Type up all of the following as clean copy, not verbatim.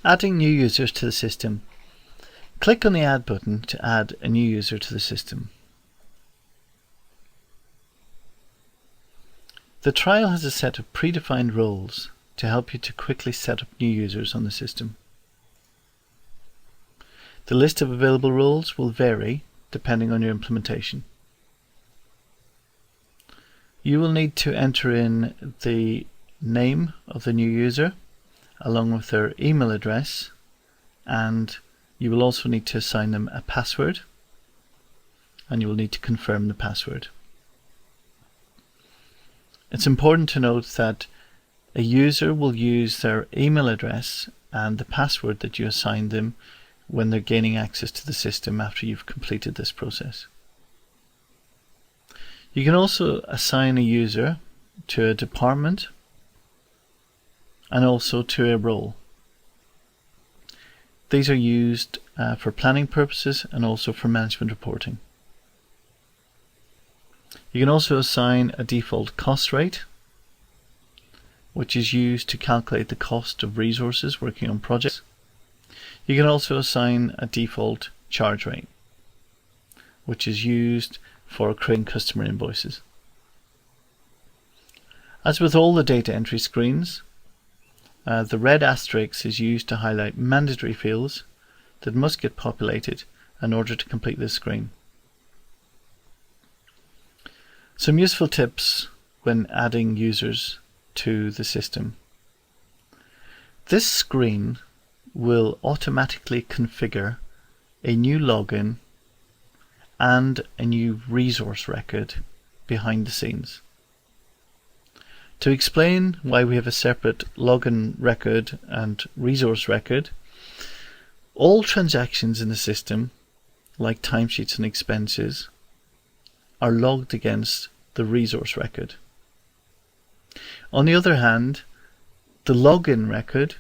Adding new users to the system. Click on the Add button to add a new user to the system. The trial has a set of predefined roles to help you to quickly set up new users on the system. The list of available roles will vary depending on your implementation. You will need to enter in the name of the new user along with their email address, and you will also need to assign them a password, and you will need to confirm the password. It's important to note that a user will use their email address and the password that you assigned them when they're gaining access to the system after you've completed this process. You can also assign a user to a department and also to a role. These are used for planning purposes and also for management reporting. You can also assign a default cost rate, which is used to calculate the cost of resources working on projects. You can also assign a default charge rate, which is used for creating customer invoices. As with all the data entry screens, the red asterisk is used to highlight mandatory fields that must get populated in order to complete this screen. Some useful tips when adding users to the system. This screen will automatically configure a new login and a new resource record behind the scenes. To explain why we have a separate login record and resource record, all transactions in the system, like timesheets and expenses, are logged against the resource record. On the other hand, the login record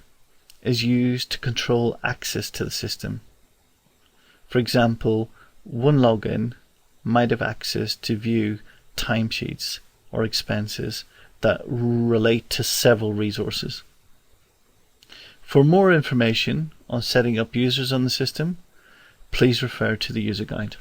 is used to control access to the system. For example, one login might have access to view timesheets or expenses that relate to several resources. For more information on setting up users on the system, please refer to the user guide.